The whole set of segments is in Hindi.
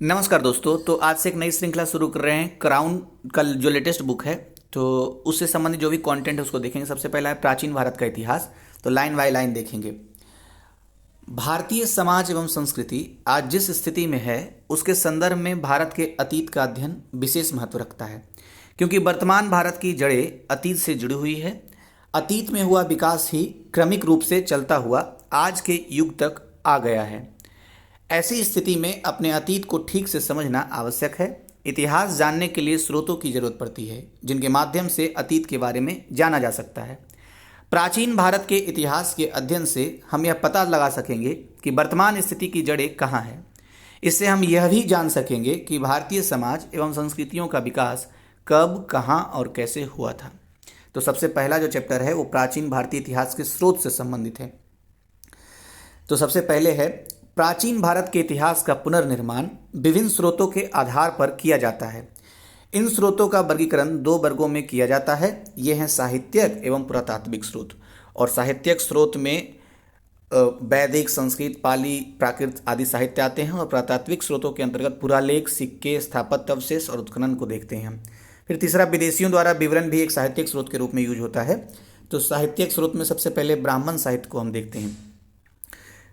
नमस्कार दोस्तों। तो आज से एक नई श्रृंखला शुरू कर रहे हैं। क्राउन का जो लेटेस्ट बुक है तो उससे संबंधित जो भी कंटेंट है उसको देखेंगे। सबसे पहला है प्राचीन भारत का इतिहास, तो लाइन बाय लाइन देखेंगे। भारतीय समाज एवं संस्कृति आज जिस स्थिति में है उसके संदर्भ में भारत के अतीत का अध्ययन विशेष महत्व रखता है, क्योंकि वर्तमान भारत की जड़ें अतीत से जुड़ी हुई है। अतीत में हुआ विकास ही क्रमिक रूप से चलता हुआ आज के युग तक आ गया है। ऐसी स्थिति में अपने अतीत को ठीक से समझना आवश्यक है। इतिहास जानने के लिए स्रोतों की जरूरत पड़ती है, जिनके माध्यम से अतीत के बारे में जाना जा सकता है। प्राचीन भारत के इतिहास के अध्ययन से हम यह पता लगा सकेंगे कि वर्तमान स्थिति की जड़ें कहाँ हैं। इससे हम यह भी जान सकेंगे कि भारतीय समाज एवं संस्कृतियों का विकास कब, कहाँ और कैसे हुआ था। तो सबसे पहला जो चैप्टर है वो प्राचीन भारतीय इतिहास के स्रोत से संबंधित है। तो सबसे पहले है प्राचीन भारत के इतिहास का पुनर्निर्माण विभिन्न स्रोतों के आधार पर किया जाता है। इन स्रोतों का वर्गीकरण दो वर्गों में किया जाता है। ये हैं साहित्यक एवं पुरातात्विक स्रोत। और साहित्यक स्रोत में वैदिक, संस्कृत, पाली, प्राकृत आदि साहित्य आते हैं। और पुरातात्विक स्रोतों के अंतर्गत पुरालेख, सिक्के, स्थापत्य अवशेष और उत्खनन को देखते हैं हम। फिर तीसरा, विदेशियों द्वारा विवरण भी एक साहित्यिक स्रोत के रूप में यूज होता है। तो साहित्यिक स्रोत में सबसे पहले ब्राह्मण साहित्य को हम देखते हैं।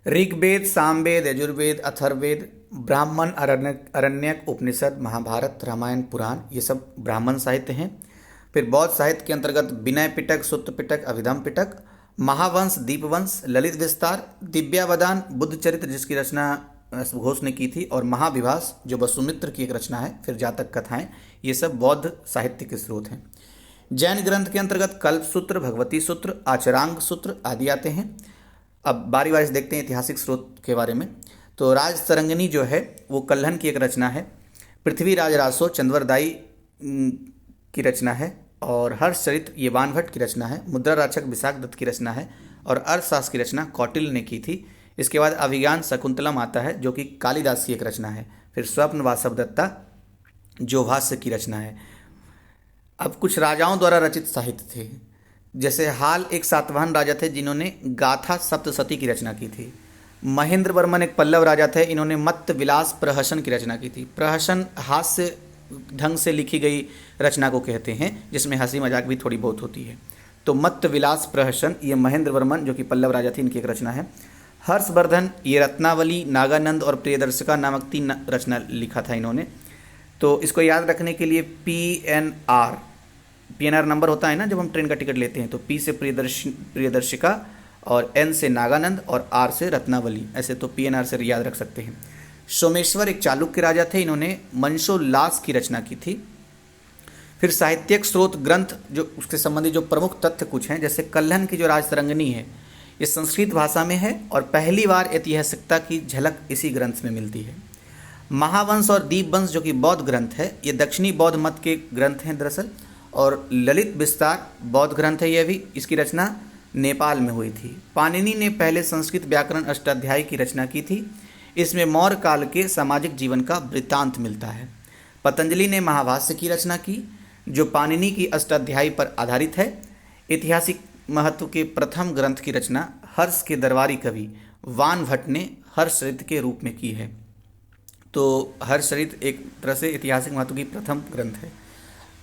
ऋग्वेद, सामवेद, यजुर्वेद, अथर्ववेद, ब्राह्मण, अरण्यक, उपनिषद, महाभारत, रामायण, पुराण, ये सब ब्राह्मण साहित्य हैं। फिर बौद्ध साहित्य के अंतर्गत विनय पिटक, सूत्र पिटक, अभिधम पिटक, महावंश, दीपवंश, ललित विस्तार, दिव्यावदान, बुद्ध चरित्र जिसकी रचना घोष ने की थी, और महाविभास जो वसुमित्र की एक रचना है, फिर जातक कथाएं, ये सब बौद्ध साहित्य के स्रोत हैं। जैन ग्रंथ के अंतर्गत कल्प सूत्र, भगवती सूत्र, आचरांग सूत्र आदि आते हैं। अब बारी बारी से देखते हैं ऐतिहासिक स्रोत के बारे में। तो राज तरंगिणी जो है वो कल्हन की एक रचना है। पृथ्वीराज रासो चंद्रवरदाई की रचना है। और हर्षचरित्र ये वानभट्ट की रचना है। मुद्रा राक्षक विशाख दत्त की रचना है। और अर्थशास्त्र की रचना कौटिल्य ने की थी। इसके बाद अभिज्ञान शकुंतलम आता है जो कि कालिदास की एक रचना है। फिर स्वप्न वासवदत्ता जो भाष्य की रचना है। अब कुछ राजाओं द्वारा रचित साहित्य थे, जैसे हाल एक सातवाहन राजा थे जिन्होंने गाथा सप्तशती की रचना की थी। महेंद्र वर्मन एक पल्लव राजा थे, इन्होंने मत्त विलास प्रहसन की रचना की थी। प्रहसन हास्य ढंग से लिखी गई रचना को कहते हैं, जिसमें हंसी मजाक भी थोड़ी बहुत होती है। तो मत्त विलास प्रहसन ये महेंद्र वर्मन जो कि पल्लव राजा थे इनकी एक रचना है। हर्षवर्धन ये रत्नावली, नागानंद और प्रियदर्शिका नामक 3 रचना लिखा था इन्होंने। तो इसको याद रखने के लिए पीएनआर नंबर होता है ना जब हम ट्रेन का टिकट लेते हैं, तो पी से प्रियदर्शिका और एन से नागानंद और आर से रत्नावली, ऐसे तो पीएनआर से याद रख सकते हैं। सोमेश्वर एक चालुक्य राजा थे, इन्होंने मंशोल्लास की रचना की थी। फिर साहित्यिक स्रोत ग्रंथ जो उसके संबंधी जो प्रमुख तथ्य कुछ हैं, जैसे कल्हन की जो राजतरंगिणी है ये संस्कृत भाषा में है और पहली बार ऐतिहासिकता की झलक इसी ग्रंथ में मिलती है। महावंश और दीपवंश जो कि बौद्ध ग्रंथ है, ये दक्षिणी बौद्ध मत के ग्रंथ हैं दरअसल। और ललित विस्तार बौद्ध ग्रंथ है, यह भी इसकी रचना नेपाल में हुई थी। पाणिनि ने पहले संस्कृत व्याकरण अष्टाध्यायी की रचना की थी। इसमें मौर्य काल के सामाजिक जीवन का वृत्तांत मिलता है। पतंजलि ने महाभाष्य की रचना की जो पाणिनि की अष्टाध्यायी पर आधारित है। ऐतिहासिक महत्व के प्रथम ग्रंथ की रचना हर्ष के दरबारी कवि वानभट्ट ने हर्षचरित्र के रूप में की है। तो हर्षचरित्र एक तरह से ऐतिहासिक महत्व की प्रथम ग्रंथ है।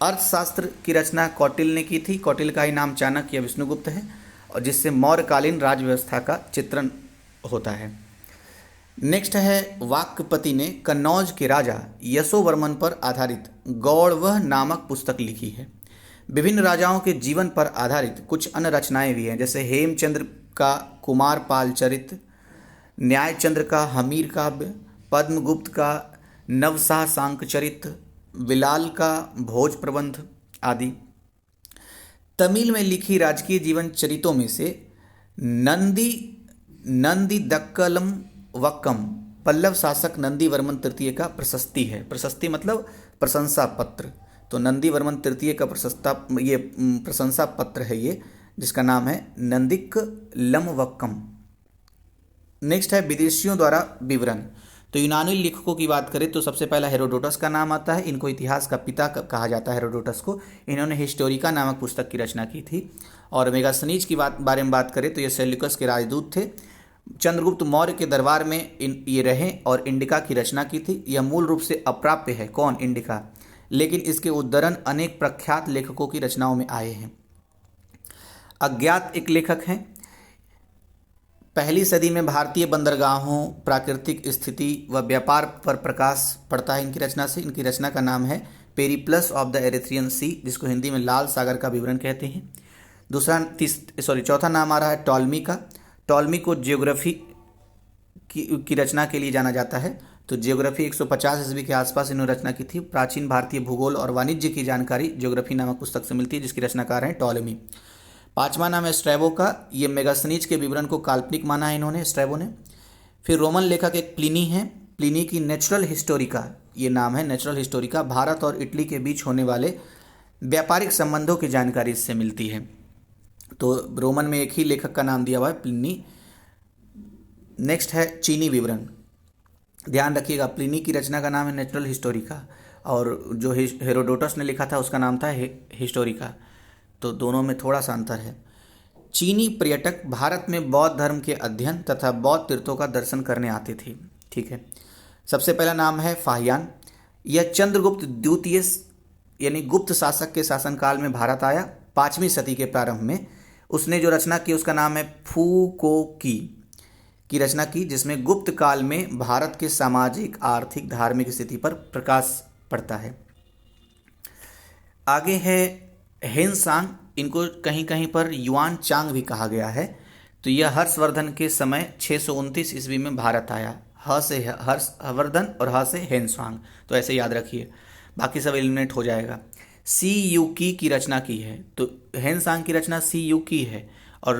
अर्थशास्त्र की रचना कौटिल्य ने की थी। कौटिल्य का ही नाम चाणक्य या विष्णुगुप्त है, और जिससे मौर्यकालीन राज्य व्यवस्था का चित्रण होता है। नेक्स्ट है वाक्यपति ने कन्नौज के राजा यशोवर्मन पर आधारित गौड़वह नामक पुस्तक लिखी है। विभिन्न राजाओं के जीवन पर आधारित कुछ अन्य रचनाएं भी हैं, जैसे हेमचंद्र का कुमारपाल चरित्र, न्यायचंद्र का हमीर काव्य, पद्मगुप्त का नवशाह सांक चरित्र, विलाल का भोज प्रबंध आदि। तमिल में लिखी राजकीय जीवन चरितों में से नंदी दक्कलम वक्कम पल्लव शासक नंदी वर्मन तृतीय का प्रशस्ति है। प्रशस्ति मतलब प्रशंसा पत्र। तो नंदी वर्मन तृतीय का प्रशंसा पत्र है ये, जिसका नाम है नंदिक लमवक्कम। नेक्स्ट है विदेशियों द्वारा विवरण। तो यूनानी लेखकों की बात करें तो सबसे पहला हेरोडोटस का नाम आता है। इनको इतिहास का पिता कहा जाता है हेरोडोटस को। इन्होंने हिस्टोरिका नामक पुस्तक की रचना की थी। और मेगास्थनीज की बारे में बात करें तो ये सेल्यूकस के राजदूत थे। चंद्रगुप्त मौर्य के दरबार में ये रहे और इंडिका की रचना की थी। यह मूल रूप से अप्राप्य है, कौन, इंडिका, लेकिन इसके उद्धरण अनेक प्रख्यात लेखकों की रचनाओं में आए हैं। अज्ञात एक लेखक हैं। पहली सदी में भारतीय बंदरगाहों, प्राकृतिक स्थिति व व्यापार पर प्रकाश पड़ता है इनकी रचना से। इनकी रचना का नाम है पेरिप्लस ऑफ द एरिथ्रियन सी, जिसको हिंदी में लाल सागर का विवरण कहते हैं। चौथा नाम आ रहा है टॉलमी का। टॉलमी को ज्योग्राफी की रचना के लिए जाना जाता है। तो ज्योग्राफी 150 ईस्वी के आसपास इन्होंने रचना की थी। प्राचीन भारतीय भूगोल और वाणिज्य की जानकारी ज्योग्राफी नामक पुस्तक से मिलती है, जिसकी रचनाकार हैं टॉलमी। पांचवा नाम है स्ट्रैबो का। ये मेगास्थनीज के विवरण को काल्पनिक माना है इन्होंने, स्ट्रैबो ने। फिर रोमन लेखक एक प्लिनी है। प्लिनी की नेचुरल हिस्टोरिका, ये नाम है नेचुरल हिस्टोरिका। भारत और इटली के बीच होने वाले व्यापारिक संबंधों की जानकारी इससे मिलती है। तो रोमन में एक ही लेखक का नाम दिया हुआ है, प्लिनी। नेक्स्ट है चीनी विवरण। ध्यान रखिएगा, प्लिनी की रचना का नाम है नेचुरल हिस्टोरिका और जो हेरोडोटस ने लिखा था उसका नाम था हिस्टोरिका। तो दोनों में थोड़ा सा अंतर है। चीनी पर्यटक भारत में बौद्ध धर्म के अध्ययन तथा बौद्ध तीर्थों का दर्शन करने आते थे। ठीक है। सबसे पहला नाम है फाहियान। यह चंद्रगुप्त द्वितीय यानी गुप्त शासक के शासनकाल में भारत आया, 5वीं सदी के प्रारंभ में। उसने जो रचना की उसका नाम है फूको की रचना की, जिसमें गुप्त काल में भारत के सामाजिक, आर्थिक, धार्मिक स्थिति पर प्रकाश पड़ता है। आगे है हेनसांग। इनको कहीं कहीं पर युआन चांग भी कहा गया है। तो यह हर्षवर्धन के समय 629 ईस्वी में भारत आया। ह से हर्षवर्धन और ह से हेनसांग, तो ऐसे याद रखिए, बाकी सब एलिमिनेट हो जाएगा। सी यू की रचना की है। तो हेनसांग की रचना सी यू की है। और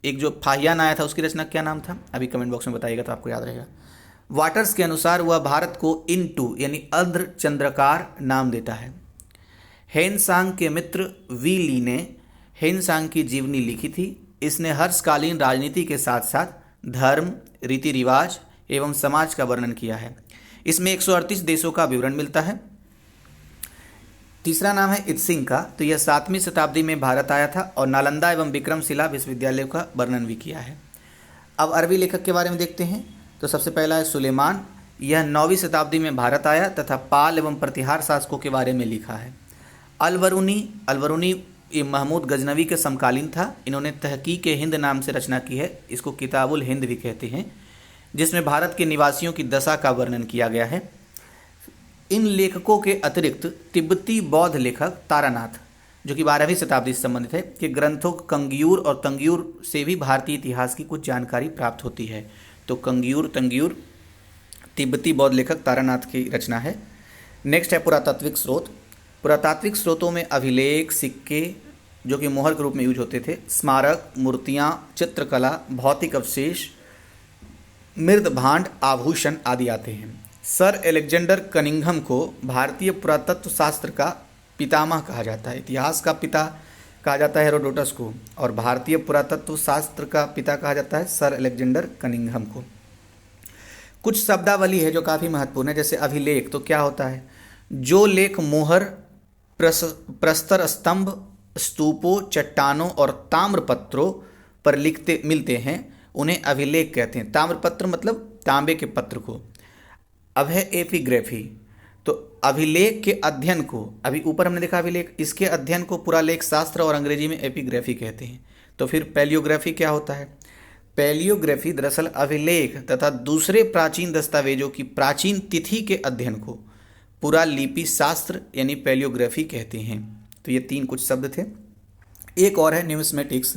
एक जो फाहियान आया था उसकी रचना क्या नाम था, अभी कमेंट बॉक्स में बताइएगा तो आपको याद रहेगा। वाटर्स के अनुसार वह भारत को इनटू यानी अर्ध चंद्रकार नाम देता है। हेनसांग के मित्र वी ली ने हेनसांग की जीवनी लिखी थी। इसने हर्षकालीन राजनीति के साथ साथ धर्म, रीति रिवाज एवं समाज का वर्णन किया है। इसमें 138 देशों का विवरण मिलता है। तीसरा नाम है इत्सिंग का। तो यह 7वीं शताब्दी में भारत आया था और नालंदा एवं विक्रमशिला विश्वविद्यालयों का वर्णन भी किया है। अब अरबी लेखक के बारे में देखते हैं। तो सबसे पहला है सुलेमान। यह 9वीं शताब्दी में भारत आया तथा पाल एवं प्रतिहार शासकों के बारे में लिखा है। अलवरूनी ये महमूद गजनवी के समकालीन था। इन्होंने तहकीक हिंद नाम से रचना की है, इसको किताबुल हिंद भी कहते हैं, जिसमें भारत के निवासियों की दशा का वर्णन किया गया है। इन लेखकों के अतिरिक्त तिब्बती बौद्ध लेखक तारानाथ, जो कि 12वीं शताब्दी से संबंधित है, के ग्रंथों कंग्यूर और तंग्यूर से भी भारतीय इतिहास की कुछ जानकारी प्राप्त होती है। तो कंग्यूर तंग्यूर तिब्बती बौद्ध लेखक तारानाथ की रचना है। नेक्स्ट है पुरातात्विक स्रोत। पुरातात्विक स्रोतों में अभिलेख, सिक्के जो कि मोहर के रूप में यूज होते थे, स्मारक, मूर्तियाँ, चित्रकला, भौतिक अवशेष, मृद भांड, आभूषण आदि आते हैं। सर एलेक्जेंडर कनिंघम को भारतीय पुरातत्व शास्त्र का पितामह कहा जाता है। इतिहास का पिता कहा जाता है हेरोडोटस को और भारतीय पुरातत्व शास्त्र का पिता कहा जाता है सर एलेक्जेंडर कनिंघम को। कुछ शब्दावली है जो काफ़ी महत्वपूर्ण है। जैसे अभिलेख, तो क्या होता है, जो लेख मोहर, प्रस्तर स्तंभ, स्तूपों, चट्टानों और ताम्रपत्रों पर मिलते हैं उन्हें अभिलेख कहते हैं। ताम्रपत्र मतलब तांबे के पत्र को। अब है एपिग्राफी। तो अभिलेख के अध्ययन को, अभी ऊपर हमने देखा अभिलेख, इसके अध्ययन को पुरालेख शास्त्र और अंग्रेजी में एपिग्राफी कहते हैं। तो फिर पैलियोग्राफी क्या होता है? पैलियोग्राफी दरअसल अभिलेख तथा दूसरे प्राचीन दस्तावेजों की प्राचीन तिथि के अध्ययन को पुरालिपि शास्त्र यानी पैलियोग्राफी कहते हैं। तो ये 3 कुछ शब्द थे। एक और है न्यूमिस्मेटिक्स।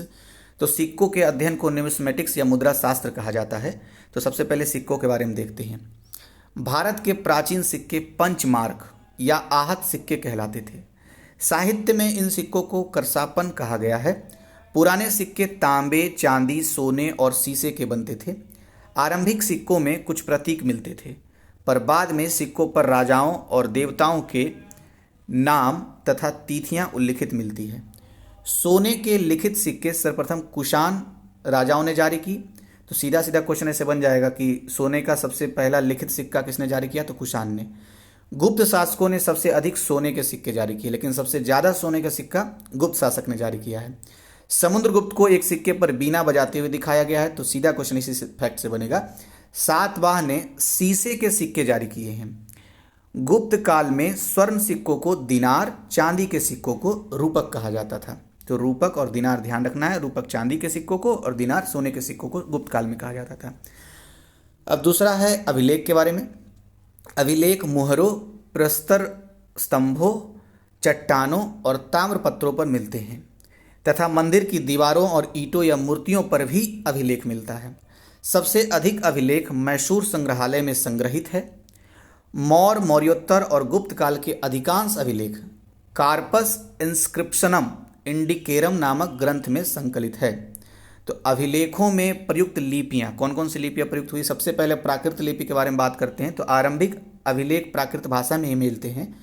तो सिक्कों के अध्ययन को न्यूमिस्मेटिक्स या मुद्रा शास्त्र कहा जाता है। तो सबसे पहले सिक्कों के बारे में देखते हैं। भारत के प्राचीन सिक्के पंचमार्क या आहत सिक्के कहलाते थे। साहित्य में इन सिक्कों को करसापन कहा गया है। पुराने सिक्के तांबे, चांदी, सोने और शीशे के बनते थे। आरंभिक सिक्कों में कुछ प्रतीक मिलते थे, पर बाद में सिक्कों पर राजाओं और देवताओं के नाम तथा तिथियां उल्लिखित मिलती है। सोने के लिखित सिक्के सर्वप्रथम कुषाण राजाओं ने जारी की। तो सीधा सीधा क्वेश्चन ऐसे बन जाएगा कि सोने का सबसे पहला लिखित सिक्का किसने जारी किया? तो कुषाण ने। गुप्त शासकों ने सबसे अधिक सोने के सिक्के जारी किए, लेकिन सबसे ज़्यादा सोने का सिक्का गुप्त शासक ने जारी किया है। समुद्रगुप्त को एक सिक्के पर बीना बजाते हुए दिखाया गया है, तो सीधा क्वेश्चन इसी फैक्ट से बनेगा। सातवाह ने शीशे के सिक्के जारी किए हैं। गुप्त काल में स्वर्ण सिक्कों को दिनार, चांदी के सिक्कों को रूपक कहा जाता था। तो रूपक और दिनार ध्यान रखना है, रूपक चांदी के सिक्कों को और दिनार सोने के सिक्कों को गुप्त काल में कहा जाता था। अब दूसरा है अभिलेख के बारे में। अभिलेख मोहरों, प्रस्तर स्तंभों, चट्टानों और ताम्रपत्रों पर मिलते हैं तथा मंदिर की दीवारों और ईंटों या मूर्तियों पर भी अभिलेख मिलता है। सबसे अधिक अभिलेख मैसूर संग्रहालय में संग्रहित है। मौर्य, मौर्योत्तर और गुप्त काल के अधिकांश अभिलेख कार्पस इंस्क्रिप्शनम इंडिकेरम नामक ग्रंथ में संकलित है। तो अभिलेखों में प्रयुक्त लिपियां, कौन कौन सी लिपियां प्रयुक्त हुई? सबसे पहले प्राकृत लिपि के बारे में बात करते हैं। तो आरंभिक अभिलेख प्राकृत भाषा में ही मिलते हैं।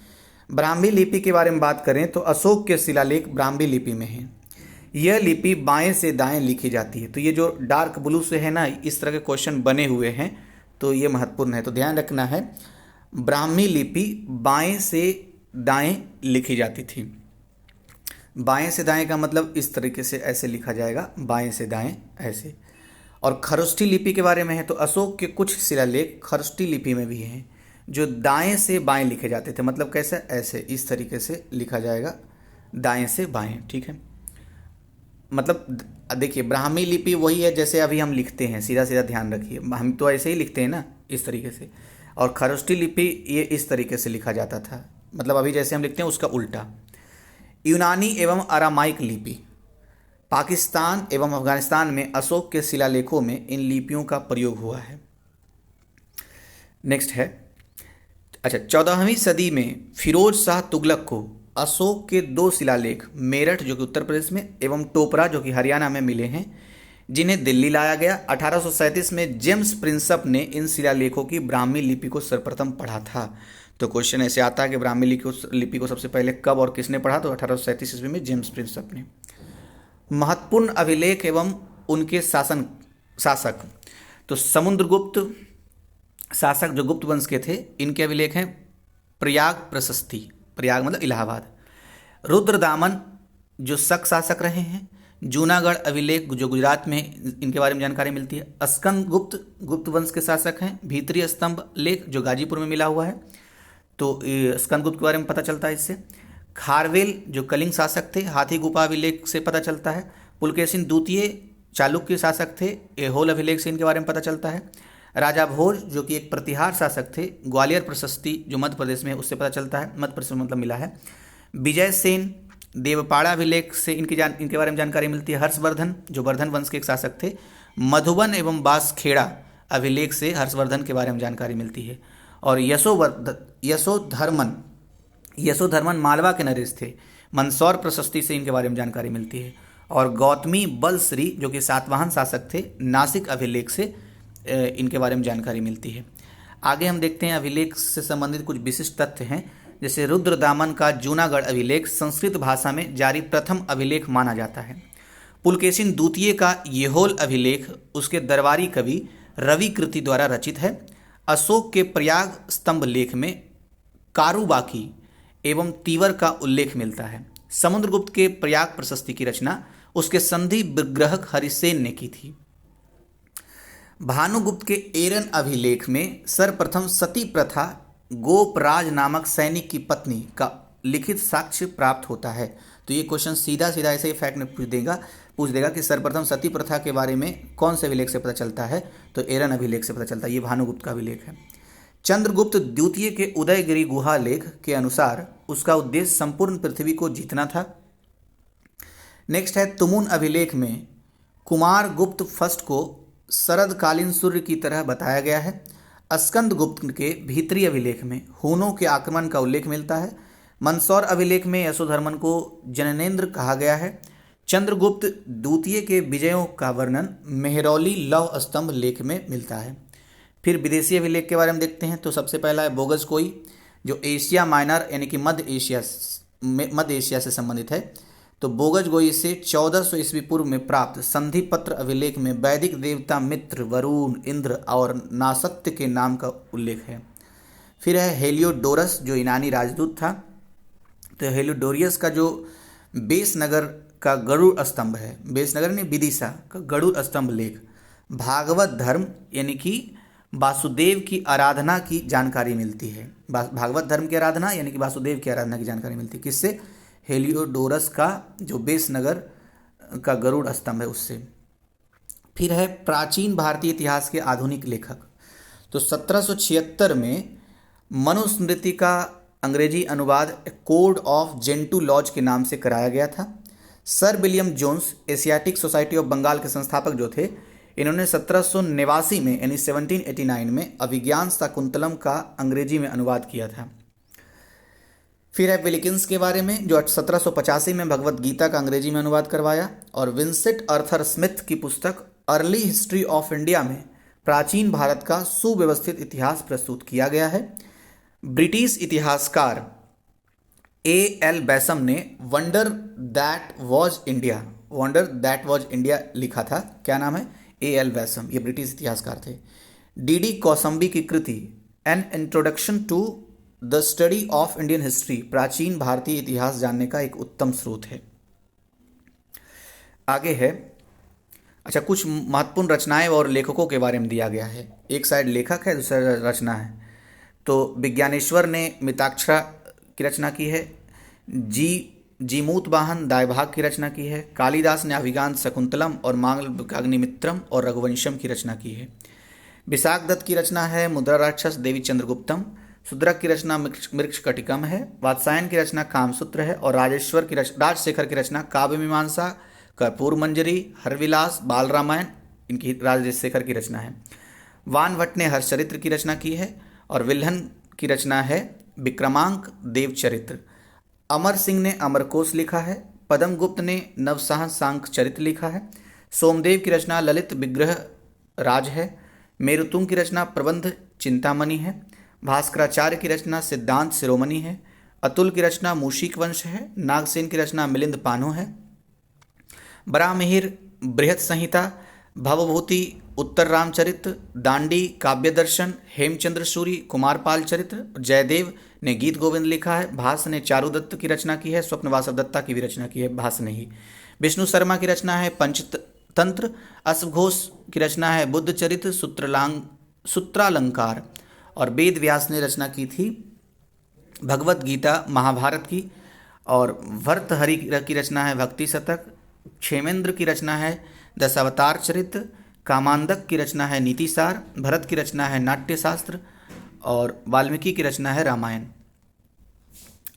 ब्राह्मी लिपि के बारे में बात करें तो अशोक के शिलालेख ब्राह्मी लिपि में है। यह लिपि बाएं से दाएं लिखी जाती है। तो ये जो डार्क ब्लू से है ना, इस तरह के क्वेश्चन बने हुए हैं, तो ये महत्वपूर्ण है, तो ध्यान रखना है। ब्राह्मी लिपि बाएं से दाएं लिखी जाती थी। बाएं से दाएं का मतलब इस तरीके से ऐसे लिखा जाएगा, बाएं से दाएं ऐसे। और खरोष्ठी लिपि के बारे में है तो अशोक के कुछ शिलालेख खरोष्ठी लिपि में भी हैं जो दाएं से बाएं लिखे जाते थे। मतलब कैसे? ऐसे, इस तरीके से लिखा जाएगा, दाएं से बाएं, ठीक है। मतलब देखिए, ब्राह्मी लिपि वही है जैसे अभी हम लिखते हैं, सीधा सीधा ध्यान रखिए, हम तो ऐसे ही लिखते हैं ना, इस तरीके से। और खरोष्ठी लिपि ये इस तरीके से लिखा जाता था, मतलब अभी जैसे हम लिखते हैं उसका उल्टा। यूनानी एवं अरामाइक लिपि। पाकिस्तान एवं अफगानिस्तान में अशोक के शिलालेखों में इन लिपियों का प्रयोग हुआ है। नेक्स्ट है, अच्छा, 14वीं सदी में फिरोज शाह तुगलक को अशोक के दो शिलालेख मेरठ जो कि उत्तर प्रदेश में एवं टोपरा जो कि हरियाणा में मिले हैं, जिन्हें दिल्ली लाया गया। 1837 में जेम्स प्रिंसप ने इन शिलालेखों की ब्राह्मी लिपि को सर्वप्रथम पढ़ा था। तो क्वेश्चन ऐसे आता है कि ब्राह्मी लिपि को सबसे पहले कब और किसने पढ़ा? तो 1837 ईस्वी में जेम्स प्रिंसप ने। महत्वपूर्ण अभिलेख एवं उनके शासक। तो समुद्रगुप्त शासक जो गुप्त वंश के थे, इनके अभिलेख हैं प्रयाग प्रशस्ति, प्रयाग मतलब इलाहाबाद। रुद्रदामन जो शक शासक रहे हैं। जूनागढ़ अभिलेख जो गुजरात में, इनके बारे में जानकारी मिलती है। स्कंद गुप्त गुप्त वंश के शासक हैं। भीतरी स्तंभ लेख जो गाजीपुर में मिला हुआ है, तो स्कंद गुप्त के बारे में पता चलता है इससे। खारवेल जो कलिंग शासक थे, हाथी गुफा अभिलेख से पता चलता है। पुलकेशिन द्वितीय चालुक्य शासक थे, एहोल अभिलेख से इनके बारे में पता चलता है। राजा भोज जो कि एक प्रतिहार शासक थे। ग्वालियर प्रशस्ति जो मध्य प्रदेश में, उससे पता चलता है, मध्य प्रदेश में मतलब मिला है। विजय सेन देवपाड़ा अभिलेख से इनके बारे में जानकारी मिलती है। हर्षवर्धन जो वर्धन वंश के एक शासक थे। मधुबन एवं बांसखेड़ा अभिलेख से हर्षवर्धन के बारे में जानकारी मिलती है। और यशोधर्मन मालवा के नरेश थे। मंदसौर प्रशस्ति से इनके बारे में जानकारी मिलती है। और गौतमी बलश्री जो कि सातवाहन शासक थे, नासिक अभिलेख से इनके बारे में जानकारी मिलती है। आगे हम देखते हैं अभिलेख से संबंधित कुछ विशिष्ट तथ्य हैं। जैसे रुद्रदामन का जूनागढ़ अभिलेख संस्कृत भाषा में जारी प्रथम अभिलेख माना जाता है। पुलकेशिन द्वितीय का येहोल अभिलेख उसके दरबारी कवि रवि कृति द्वारा रचित है। अशोक के प्रयाग स्तंभ लेख में कारुबाकी एवं तीवर का उल्लेख मिलता है। समुद्रगुप्त के प्रयाग प्रशस्ति की रचना उसके संधि विग्रहक हरिसेन ने की थी। भानुगुप्त के एरन अभिलेख में सर्वप्रथम सती प्रथा गोपराज नामक सैनिक की पत्नी का लिखित साक्ष्य प्राप्त होता है। तो ये क्वेश्चन सीधा सीधा ऐसे ही फैक्ट में पूछ देगा कि सर्वप्रथम सती प्रथा के बारे में कौन से अभिलेख से पता चलता है? तो एरन अभिलेख से पता चलता है। ये भानुगुप्त का अभिलेख है। चंद्रगुप्त द्वितीय के उदयगिरी गुहा लेख के अनुसार उसका उद्देश्य संपूर्ण पृथ्वी को जीतना था। नेक्स्ट है तुमुन अभिलेख में कुमार गुप्त फर्स्ट को शरदकालीन सूर्य की तरह बताया गया है। स्कंद गुप्त के भीतरी अभिलेख में हूनों के आक्रमण का उल्लेख मिलता है। मंदसौर अभिलेख में यशोधर्मन को जननेंद्र कहा गया है। चंद्रगुप्त द्वितीय के विजयों का वर्णन मेहरौली लौह स्तंभ लेख में मिलता है। फिर विदेशी अभिलेख के बारे में देखते हैं। तो सबसे पहला है बोगस कोई जो एशिया माइनर यानी कि मध्य एशिया से संबंधित है। तो बोगज गोई से 1400 ईस्वी पूर्व में प्राप्त संधि पत्र अभिलेख में वैदिक देवता मित्र, वरुण, इंद्र और नासत्य के नाम का उल्लेख है। फिर है हेलियोडोरस जो यूनानी राजदूत था। तो हेलियोडोरियस का जो बेस नगर का गरुड़ स्तंभ है। बेसनगर ने विदिशा का गरुड़ स्तंभ लेख। भागवत धर्म यानी कि वासुदेव की आराधना की जानकारी मिलती है। भागवत धर्म की आराधना यानी कि वासुदेव की आराधना की जानकारी मिलती है। किससे? हेलियोडोरस का जो बेसनगर का गरुड़ स्तंभ है उससे। फिर है प्राचीन भारतीय इतिहास के आधुनिक लेखक। तो 1776 में मनुस्मृति का अंग्रेजी अनुवाद कोड ऑफ जेंटू लॉज के नाम से कराया गया था। Sir William Jones Asiatic Society of Bengal के संस्थापक जो थे, इन्होंने 1789 में यानी 1789 में अभिज्ञान शाकुंतलम का अंग्रेजी में अनुवाद किया था। फिर है विलिकिंस के बारे में, जो 1785 में भगवत गीता का अंग्रेजी में अनुवाद करवाया। और विंसेंट अर्थर स्मिथ की पुस्तक अर्ली हिस्ट्री ऑफ इंडिया में प्राचीन भारत का सुव्यवस्थित इतिहास प्रस्तुत किया गया है। ब्रिटिश इतिहासकार A.L. बैसम ने वंडर दैट वॉज इंडिया लिखा था। क्या नाम है? A.L. बैसम, ये ब्रिटिश इतिहासकार थे। D.D. कौसम्बी की कृति an introduction to the study of Indian history प्राचीन भारतीय इतिहास जानने का एक उत्तम स्रोत है। आगे है, अच्छा, कुछ महत्वपूर्ण रचनाएं और लेखकों के बारे में दिया गया है। एक साइड लेखक है, दूसरा रचना है। तो विज्ञानेश्वर ने मिताक्षरा की रचना की है। जीमूत वाहन दायभाग की रचना की है। कालिदास ने अभिज्ञान शकुंतलम और मालविकाग्निमित्रम और रघुवंशम की रचना की है। विशाख दत्त की रचना है मुद्रा राक्षस देवी चंद्रगुप्तम। शूद्रक की रचना मृक्षकटिकम है। वात्सायन की रचना कामसूत्र है। और राजशेखर की रचना काव्य मीमांसा, कर्पूर मंजरी, हरविलास, बाल रामायण इनकी राजशेखर की रचना है। वानभट्ट ने हर्षचरित्र की रचना की है। और विल्हन की रचना है विक्रमांक देवचरित्र। अमर सिंह ने अमरकोश लिखा है। पद्मगुप्त ने नवसाह सांक चरित्र लिखा है। सोमदेव की रचना ललित विग्रह राज है। मेरुतुंग की रचना प्रबंध चिंतामणि है। भास्कराचार्य की रचना सिद्धांत शिरोमणि है। अतुल की रचना मूषिक वंश है। नागसेन की रचना मिलिंद पानो है। बरामिहिर बृहत संहिता, भवभूति उत्तर रामचरित्र, दांडी काव्य दर्शन, हेमचंद्र सूरी कुमारपाल चरित्र। जयदेव ने गीत गोविंद लिखा है। भास ने चारुदत्त की रचना की है। स्वप्नवासव दत्ता की भी रचना की है भास ने ही। विष्णु शर्मा की रचना है पंचतंत्र। अश्वघोष की रचना है बुद्ध चरित्र सूत्रालंकार। और वेद व्यास ने रचना की थी भगवत गीता महाभारत की। और भर्तहरि की रचना है भक्ति शतक। क्षेमेंद्र की रचना है दशावतार चरित्र। कामांदक की रचना है नीतिसार। भरत की रचना है नाट्यशास्त्र। और वाल्मीकि की रचना है रामायण।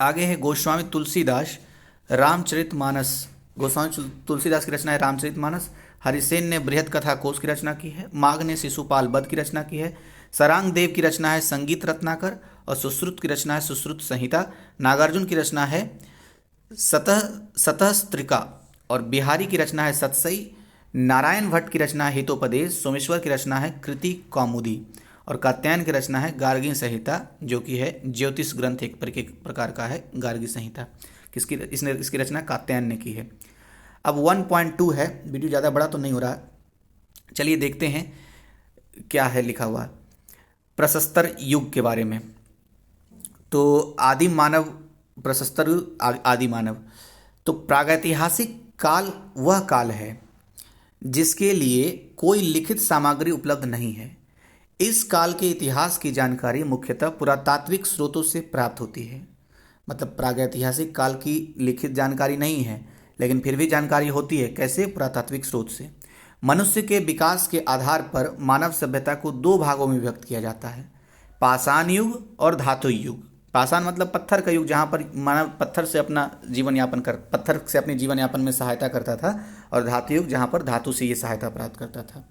आगे है गोस्वामी तुलसीदास रामचरितमानस। गोस्वामी तुलसीदास की रचना है रामचरितमानस। हरिसेन ने बृहत कथा कोश की रचना की है। माघ ने शिशुपाल बध की रचना की है। सरांग देव की रचना है संगीत रत्नाकर। और सुश्रुत की रचना है सुश्रुत संहिता। नागार्जुन की रचना है सतस्त्रिका। और बिहारी की रचना है सतसई। नारायण भट्ट की रचना है हितोपदेश। सोमेश्वर की रचना है कृति कौमुदी। और कात्यायन की रचना है गार्गी संहिता, जो कि है ज्योतिष ग्रंथ एक प्रकार का है गार्गी संहिता। इसकी रचना कात्यायन ने की है। अब 1.2 है, वीडियो ज़्यादा बड़ा तो नहीं हो रहा। चलिए देखते हैं क्या है लिखा हुआ प्रशस्तर युग के बारे में। तो आदिम मानव, प्रशस्तर युग, आदि मानव। तो प्रागैतिहासिक काल वह काल है जिसके लिए कोई लिखित सामग्री उपलब्ध नहीं है। इस काल के इतिहास की जानकारी मुख्यतः पुरातात्विक स्रोतों से प्राप्त होती है। मतलब प्रागैतिहासिक काल की लिखित जानकारी नहीं है, लेकिन फिर भी जानकारी होती है। कैसे? पुरातात्विक स्रोत से। मनुष्य के विकास के आधार पर मानव सभ्यता को दो भागों में विभक्त किया जाता है, पाषाण युग और धातु युग। पाषाण मतलब पत्थर का युग, जहाँ पर मानव पत्थर से अपने जीवन यापन में सहायता करता था। और धातु युग, जहाँ पर धातु से ये सहायता प्राप्त करता था।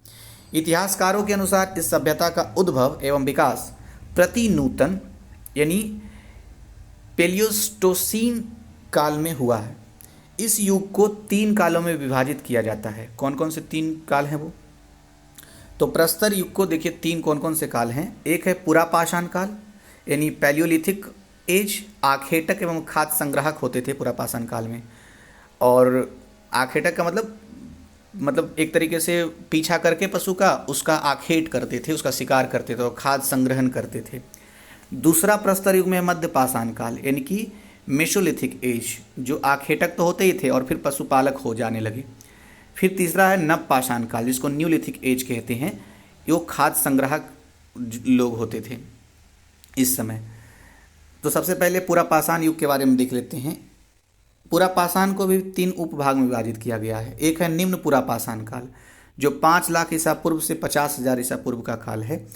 इतिहासकारों के अनुसार इस सभ्यता का उद्भव एवं विकास प्रतिनूतन यानी पेलियोस्टोसीन काल में हुआ है। इस युग को 3 कालों में विभाजित किया जाता है। कौन कौन से 3 काल हैं वो? तो प्रस्तर युग को देखिए 3 कौन कौन से काल हैं। एक है पुरापाषाण काल यानी पैलियोलिथिक एज। आखेटक एवं खाद्य संग्राहक होते थे पुरापाषाण काल में। और आखेटक का मतलब एक तरीके से पीछा करके पशु का उसका आखेट करते थे, उसका शिकार करते थे और खाद्य संग्रहण करते थे। दूसरा प्रस्तर युग में मध्य पाषाण काल यानी कि मेसोलिथिक एज, जो आखेटक तो होते ही थे और फिर पशुपालक हो जाने लगे। फिर तीसरा है नवपाषाण काल, जिसको न्यूलिथिक एज कहते हैं। यो खाद्य संग्राहक लोग होते थे इस समय। तो सबसे पहले पुरापाषाण युग के बारे में देख लेते हैं। पुरापाषाण को भी 3 उपभाग में विभाजित किया गया है। एक है निम्न पुरापाषाण काल, जो 5 लाख ईसा पूर्व से 50,000 ईसा पूर्व का काल है।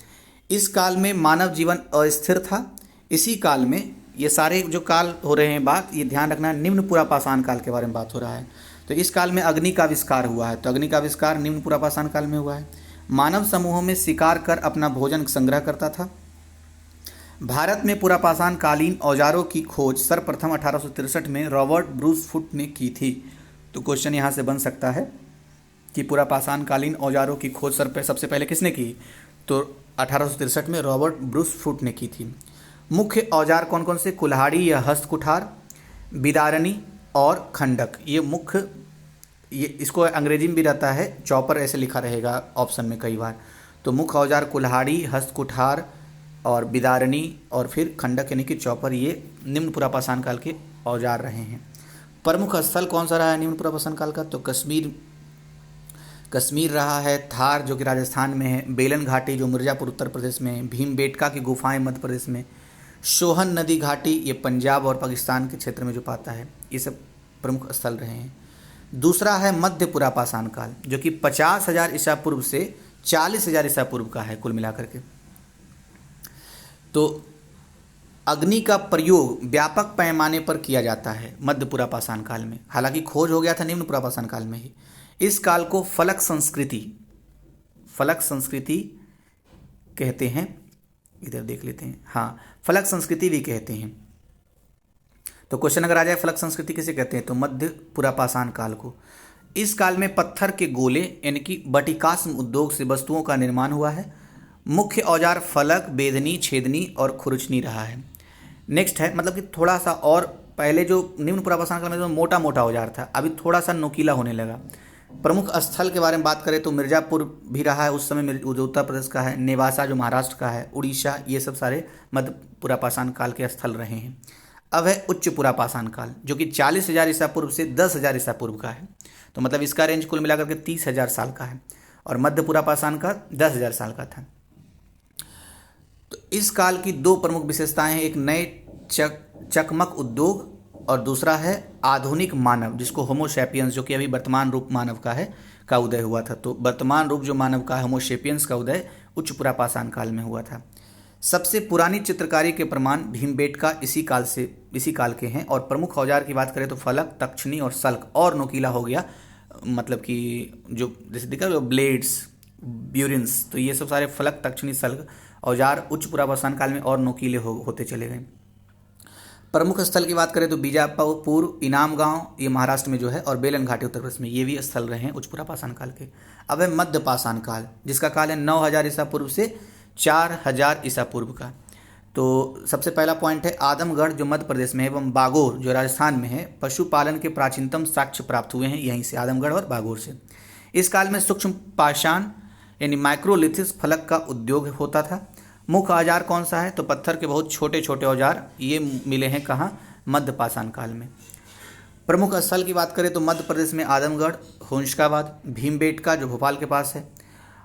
इस काल में मानव जीवन अस्थिर था। इसी काल में ये सारे जो काल हो रहे हैं बात, ये ध्यान रखना, निम्न पुरापाषाण काल के बारे में बात हो रहा है। तो इस काल में अग्नि का आविष्कार हुआ है, तो अग्नि का आविष्कार निम्न पुरापाषाण काल में हुआ है। मानव समूहों में शिकार कर अपना भोजन संग्रह करता था। भारत में पुरापाषाण कालीन औजारों की खोज सर्वप्रथम 1863 में रॉबर्ट ब्रूस फुट ने की थी। तो क्वेश्चन यहाँ से बन सकता है कि पुरापाषाण कालीन औजारों की खोज सबसे पहले किसने की? तो 1863 में रॉबर्ट ब्रूस फुट ने की थी। मुख्य औजार कौन कौन से? कुल्हाड़ी या हस्त कुठार, बिदारनी और खंडक। ये मुख्य, ये इसको अंग्रेजी में भी रहता है चॉपर, ऐसे लिखा रहेगा ऑप्शन में कई बार। तो मुख्य औजार कुल्हाड़ी, हस्त कुठार और बिदारनी और फिर खंडक यानी कि चॉपर, ये निम्न पुरापाषाण काल के औजार रहे हैं। प्रमुख स्थल कौन सा रहा है निम्न पुरापाषाण काल का? तो कश्मीर रहा है, थार जो कि राजस्थान में है, बेलन घाटी जो मिर्ज़ापुर उत्तर प्रदेश में है, भीमबेटका की गुफाएं मध्य प्रदेश में, सोहन नदी घाटी ये पंजाब और पाकिस्तान के क्षेत्र में जो पाता है, ये सब प्रमुख स्थल रहे हैं। दूसरा है मध्य पुरापाषाण काल, जो कि 50,000 ईसा पूर्व से 40,000 ईसा पूर्व का है कुल मिलाकर के। तो अग्नि का प्रयोग व्यापक पैमाने पर किया जाता है मध्य पुरापाषाण काल में, हालांकि खोज हो गया था निम्न पुरापाषाण काल में ही। इस काल को फलक संस्कृति कहते हैं। इधर देख लेते हैं, हाँ, फलक संस्कृति भी कहते हैं। तो क्वेश्चन अगर आ जाए फलक संस्कृति किसे कहते हैं, तो मध्य पुरापाषाण काल को। इस काल में पत्थर के गोले यानी कि बटिकास्म उद्योग से वस्तुओं का निर्माण हुआ है। मुख्य औजार फलक, बेदनी, छेदनी और खुरचनी रहा है। नेक्स्ट है, मतलब कि थोड़ा सा और पहले जो निम्न पुरापाषाण काल में जो मोटा मोटा औजार था, अभी थोड़ा सा नोकीला होने लगा। प्रमुख स्थल के बारे में बात करें तो मिर्ज़ापुर भी रहा है उस समय, जो उत्तर प्रदेश का है, नेवासा जो महाराष्ट्र का है, उड़ीसा, ये सब सारे मध्य पुरापाषाण काल के स्थल रहे हैं। अब है उच्च पुरापाषाण काल, जो कि 40,000 ईसा पूर्व से 10,000 ईसा पूर्व का है। तो मतलब इसका रेंज कुल मिलाकर के 30,000 साल का है और मध्य पुरापाषाण का 10,000 साल का था। तो इस काल की 2 प्रमुख विशेषताएं हैं, एक नए चकमक उद्योग और दूसरा है आधुनिक मानव, जिसको होमोसैपियंस, जो कि अभी वर्तमान रूप मानव का है, का उदय हुआ था। तो वर्तमान रूप जो मानव का है, होमोसैपियंस का उदय उच्च पुरापाषाण काल में हुआ था। सबसे पुरानी चित्रकारी के प्रमाण भीमबेटका इसी काल के हैं। और प्रमुख औजार की बात करें तो फलक, तक्षणी और सल्क और नोकीला हो गया, मतलब कि जो जैसे दिखा ब्लेड्स, ब्यूरिन्स, तो ये सब सारे फलक, तक्षणी, सल्क औजार उच्च पुरापाषाण काल में और नोकीले होते चले गए। प्रमुख स्थल की बात करें तो बीजापुर, इनाम गांव ये महाराष्ट्र में जो है, और बेलन घाटी उत्तर प्रदेश में, ये भी स्थल रहे हैं उच्च पुरापाषाण काल के। अब है मध्य पाषाण काल, जिसका काल है 9,000 ईसा पूर्व से 4,000 ईसा पूर्व का। तो सबसे पहला पॉइंट है आदमगढ़ जो मध्य प्रदेश में है, एवं बागोर जो राजस्थान में है, पशुपालन के प्राचीनतम साक्ष्य प्राप्त हुए हैं यहीं से, आदमगढ़ और बागोर से। इस काल में सूक्ष्म पाषाण यानी माइक्रोलिथिस फलक का उद्योग होता था। मुख्य औजार कौन सा है, तो पत्थर के बहुत छोटे छोटे औजार ये मिले हैं कहाँ, मध्य पाषाण काल में। प्रमुख स्थल की बात करें तो मध्य प्रदेश में आदमगढ़, होशंगाबाद, भीमबेटका जो भोपाल के पास है,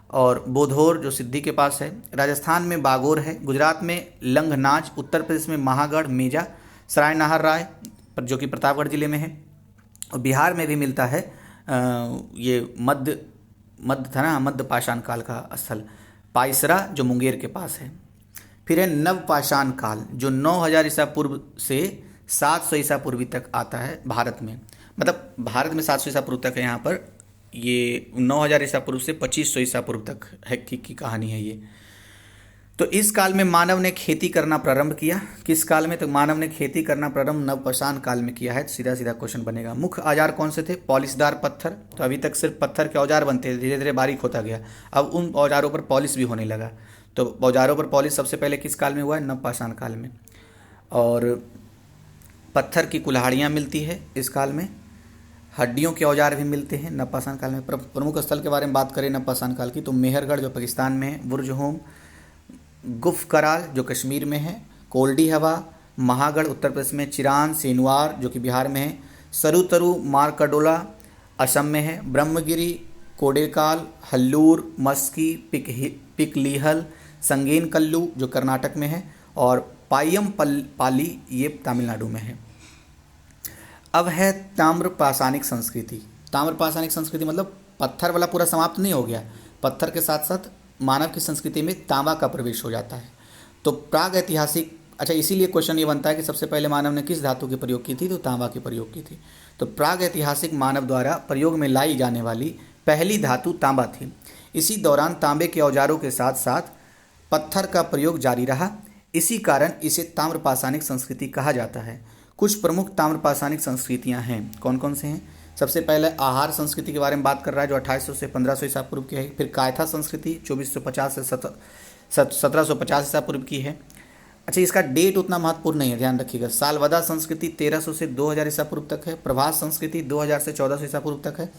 और बोधोर जो सिद्धि के पास है। राजस्थान में बागोर है, गुजरात में लंगनाच, उत्तर प्रदेश में महागढ़, मेजा, सराय नाहर राय जो कि प्रतापगढ़ जिले में है, और बिहार में भी मिलता है ये मध्य था ना, मध्य पाषाण काल का स्थल पाइसरा जो मुंगेर के पास है। फिर है नवपाषाण काल, जो 9,000 ईसा पूर्व से 700 ईसा पूर्वी तक आता है भारत में, मतलब भारत में 700 ईसा पूर्व तक है यहाँ पर, ये 9,000 ईसा पूर्व से 2500 ईसा पूर्व तक है की कहानी है ये। तो इस काल में मानव ने खेती करना प्रारंभ किया। किस काल में, तो मानव ने खेती करना प्रारंभ नवपाषाण काल में किया है। सीधा सीधा क्वेश्चन बनेगा। मुख्य औजार कौन से थे, पॉलिशदार पत्थर, तो अभी तक सिर्फ पत्थर के औजार बनते थे, धीरे धीरे बारीक होता गया, अब उन औजारों पर पॉलिश भी होने लगा। तो औजारों पर पॉलिश सबसे पहले किस काल में हुआ है, नवपाषाण काल में। और पत्थर की कुल्हाड़ियाँ मिलती है इस काल में, हड्डियों के औजार भी मिलते हैं नवपाषाण काल में। प्रमुख स्थल के बारे में बात करें नवपाषाण काल की, तो मेहरगढ़ जो पाकिस्तान में है, बुर्ज होम, गुफ कराल जो कश्मीर में है, कोल्डी हवा, महागढ़ उत्तर प्रदेश में, चिरान सेनुआर जो कि बिहार में है, सरुतरु मारकंडोला असम में है, ब्रह्मगिरी, कोडेकाल, हल्लूर, मस्की, पिकलीहल, संगेन कल्लू जो कर्नाटक में है, और पायम पाली ये तमिलनाडु में है। अब है ताम्र पाषाणिक संस्कृति। ताम्र पाषाणिक संस्कृति मतलब पत्थर वाला पूरा समाप्त नहीं हो गया, पत्थर के साथ साथ मानव की संस्कृति में तांबा का प्रवेश हो जाता है। तो प्राग ऐतिहासिक, अच्छा इसीलिए क्वेश्चन ये बनता है कि सबसे पहले मानव ने किस धातु की प्रयोग की थी, तो तांबा की प्रयोग की थी। तो प्राग ऐतिहासिक मानव द्वारा प्रयोग में लाई जाने वाली पहली धातु तांबा थी। इसी दौरान तांबे के औजारों के साथ साथ पत्थर का प्रयोग जारी रहा, इसी कारण इसे ताम्र पाषाणिक संस्कृति कहा जाता है। कुछ प्रमुख ताम्र पाषाणिक संस्कृतियां हैं, कौन कौन से हैं? सबसे पहले आहार संस्कृति के बारे में बात कर रहा है जो 2800 से 1500 ईसा पूर्व की है। फिर कायथा संस्कृति 2450 से 1750 ईसा पूर्व की है। अच्छा, इसका डेट उतना महत्वपूर्ण नहीं है, ध्यान रखिएगा। सालवदा संस्कृति 1300 से 2000 ईसा पूर्व तक है। प्रभास संस्कृति 2000 से 1400 ईसा पूर्व तक है।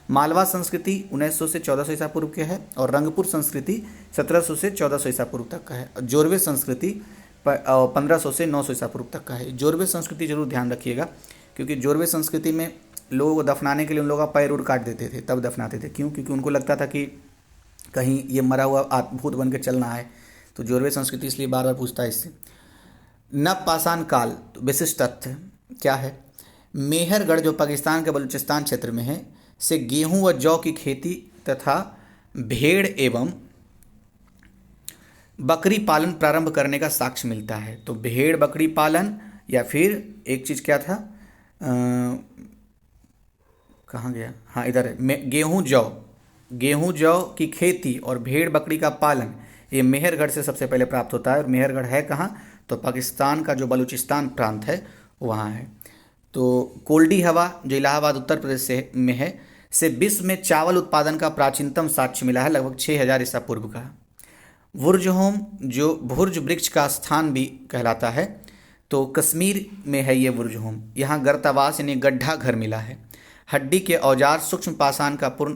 मालवा संस्कृति 1900 से 1400 ईसा पूर्व के है। और रंगपुर संस्कृति 1700 से 1400 ईसा पूर्व तक का है। जोरवे संस्कृति 1500 से 900 ईसा पूर्व तक का है। जोरवे संस्कृति जरूर ध्यान रखिएगा, क्योंकि जोरवे संस्कृति में लोगों को दफनाने के लिए उन लोगों का पैर उड़ काट देते थे, तब दफनाते थे। क्यों? क्योंकि उनको लगता था कि कहीं ये मरा हुआ भूत बन के चलना है। तो जोरवे संस्कृति इसलिए बार बार पूछता है इससे। नवपाषाण काल, तो विशिष्ट तथ्य क्या है? मेहरगढ़ जो पाकिस्तान के बलूचिस्तान क्षेत्र में है से गेहूं व जौ की खेती तथा भेड़ एवं बकरी पालन प्रारंभ करने का साक्ष्य मिलता है। तो भेड़ बकरी पालन, या फिर एक चीज़ क्या था, कहाँ गया, हाँ इधर है, गेहूं जौ की खेती और भेड़ बकरी का पालन, ये मेहरगढ़ से सबसे पहले प्राप्त होता है। और मेहरगढ़ है कहाँ? तो पाकिस्तान का जो बलूचिस्तान प्रांत है वहाँ है। तो कोल्डी हवा जो इलाहाबाद उत्तर प्रदेश से में है से विश्व में चावल उत्पादन का प्राचीनतम साक्ष्य मिला है, लगभग 6000 ईसा पूर्व का। वुर्जहोम जो भुर्ज वृक्ष का स्थान भी कहलाता है, तो कश्मीर में है ये वुर्जहोम। यहाँ गर्तावास यानी गड्ढा घर मिला है। हड्डी के औजार सूक्ष्म पाषाण का पूर्ण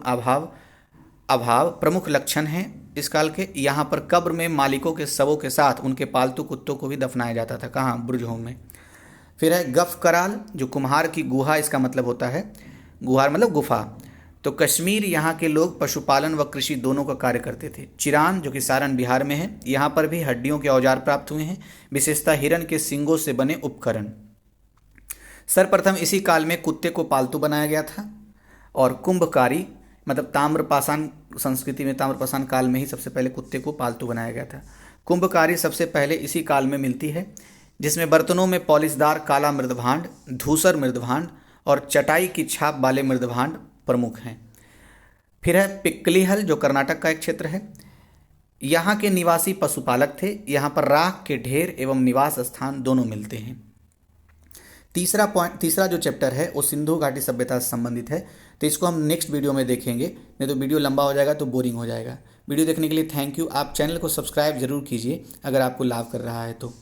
अभाव प्रमुख लक्षण है इस काल के। यहाँ पर कब्र में मालिकों के शवों के साथ उनके पालतू कुत्तों को भी दफनाया जाता था। कहाँ? बुर्जहोम में। फिर है गफ कराल जो कुम्हार की गुहा, इसका मतलब होता है गुहार मतलब गुफा। तो कश्मीर, यहाँ के लोग पशुपालन व कृषि दोनों का कार्य करते थे। चिरान जो कि सारण बिहार में है, यहाँ पर भी हड्डियों के औजार प्राप्त हुए हैं, विशेषतः हिरण के सींगों से बने उपकरण। सर्वप्रथम इसी काल में कुत्ते को पालतू बनाया गया था। और कुंभकारी मतलब ताम्रपाषाण संस्कृति में, ताम्रपाषाण काल में ही सबसे पहले कुत्ते को पालतू बनाया गया था। कुंभकारी सबसे पहले इसी काल में मिलती है, जिसमें बर्तनों में पॉलिशदार काला मृदभांड, धूसर मृदभांड और चटाई की छाप वाले मृदभांड प्रमुख हैं। फिर है पिक्कलीहल जो कर्नाटक का एक क्षेत्र है। यहाँ के निवासी पशुपालक थे। यहाँ पर राख के ढेर एवं निवास स्थान दोनों मिलते हैं। तीसरा जो चैप्टर है वो सिंधु घाटी सभ्यता से संबंधित है, तो इसको हम नेक्स्ट वीडियो में देखेंगे, नहीं तो वीडियो लंबा हो जाएगा तो बोरिंग हो जाएगा। वीडियो देखने के लिए थैंक यू। आप चैनल को सब्सक्राइब जरूर कीजिए अगर आपको लाभ कर रहा है तो।